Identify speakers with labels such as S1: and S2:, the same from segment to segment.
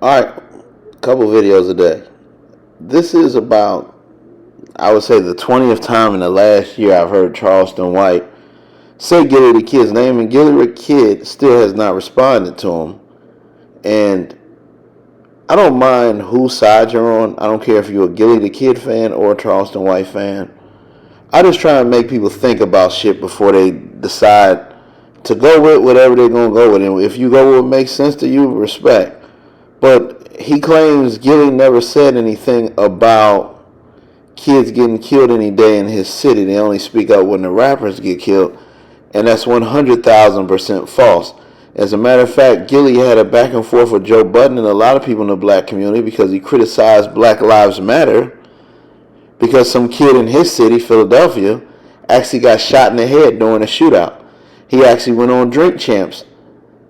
S1: Alright, couple videos a day. This is about, I would say, the 20th time in the last year I've heard Charleston White say Gillie the Kid's name, and Gillie the Kid still has not responded to him. And I don't mind whose side you're on. I don't care if you're a Gillie the Kid fan or a Charleston White fan. I just try and make people think about shit before they decide to go with whatever they're going to go with. And if you go with what makes sense to you, respect. But he claims Gillie never said anything about kids getting killed any day in his city. They only speak up when the rappers get killed. And that's 100,000% false. As a matter of fact, Gillie had a back and forth with Joe Budden and a lot of people in the black community because he criticized Black Lives Matter because some kid in his city, Philadelphia, actually got shot in the head during a shootout. He actually went on Drink Champs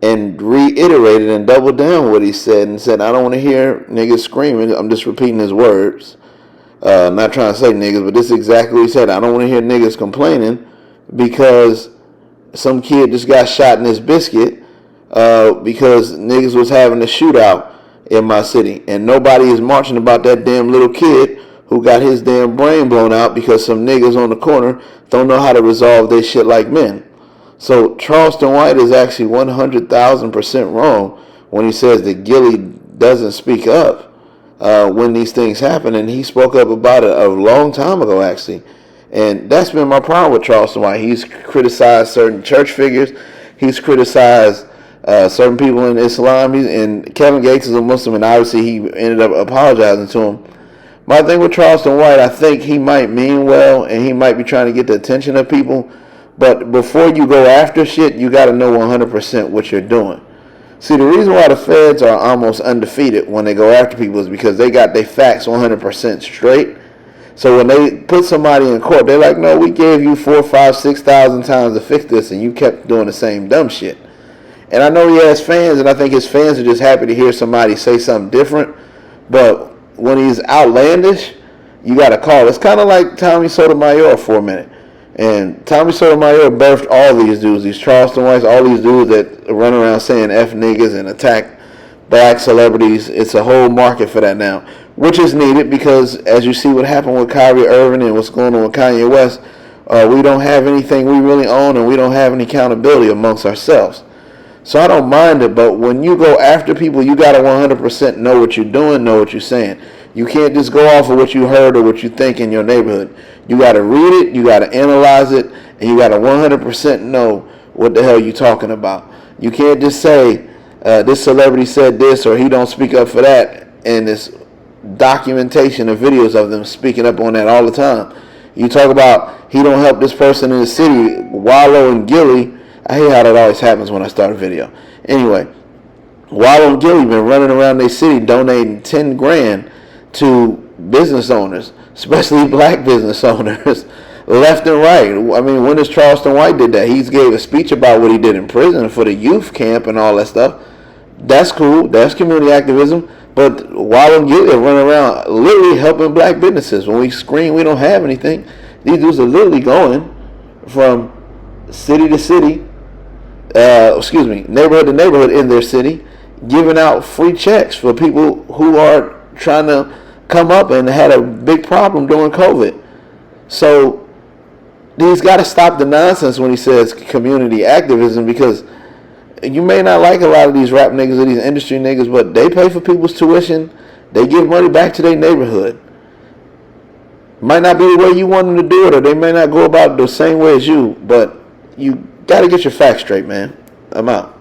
S1: and reiterated and doubled down what he said and said, I don't want to hear niggas screaming. I'm just repeating his words. Not trying to say niggas, but this is exactly what he said. I don't want to hear niggas complaining because some kid just got shot in his biscuit because niggas was having a shootout in my city. And nobody is marching about that damn little kid who got his damn brain blown out because some niggas on the corner don't know how to resolve their shit like men. So Charleston White is actually 100,000% wrong when he says that Gillie doesn't speak up when these things happen. And he spoke up about it a long time ago, actually. And that's been my problem with Charleston White. He's criticized certain church figures. He's criticized certain people in Islam. And Kevin Gates is a Muslim, and obviously he ended up apologizing to him. My thing with Charleston White, I think he might mean well, and he might be trying to get the attention of people. But before you go after shit, you got to know 100% what you're doing. See, the reason why the feds are almost undefeated when they go after people is because they got their facts 100% straight. So when they put somebody in court, they're like, no, we gave you 4, 5, 6,000 times to fix this, and you kept doing the same dumb shit. And I know he has fans, and I think his fans are just happy to hear somebody say something different. But when he's outlandish, you got to call. It's kind of like Tommy Sotomayor for a minute. And Tommy Sotomayor birthed all these dudes, these Charleston Whites, all these dudes that run around saying F niggas and attack black celebrities. It's a whole market for that now, which is needed because as you see what happened with Kyrie Irving and what's going on with Kanye West, we don't have anything we really own and we don't have any accountability amongst ourselves. So I don't mind it, but when you go after people, you got to 100% know what you're doing, know what you're saying. You can't just go off of what you heard or what you think in your neighborhood. You got to read it, you got to analyze it, and you got to 100% know what the hell you're talking about. You can't just say, this celebrity said this or he don't speak up for that, and this documentation of videos of them speaking up on that all the time. You talk about he don't help this person in the city, Wallow and Gillie. I hate how that always happens when I start a video. Anyway, Wallow and Gillie been running around their city donating 10 grand to business owners, especially black business owners, left and right. I mean, when does Charleston White did that? He gave a speech about what he did in prison for the youth camp and all that stuff. That's cool. That's community activism. But Wallow and Gillie are running around literally helping black businesses. When we scream we don't have anything, these dudes are literally going from city to city, neighborhood to neighborhood in their city, giving out free checks for people who are trying to come up and had a big problem during COVID. So he's got to stop the nonsense when he says community activism, because you may not like a lot of these rap niggas or these industry niggas, but they pay for people's tuition. They give money back to their neighborhood. Might not be the way you want them to do it, or they may not go about it the same way as you, but you got to get your facts straight, man. I'm out.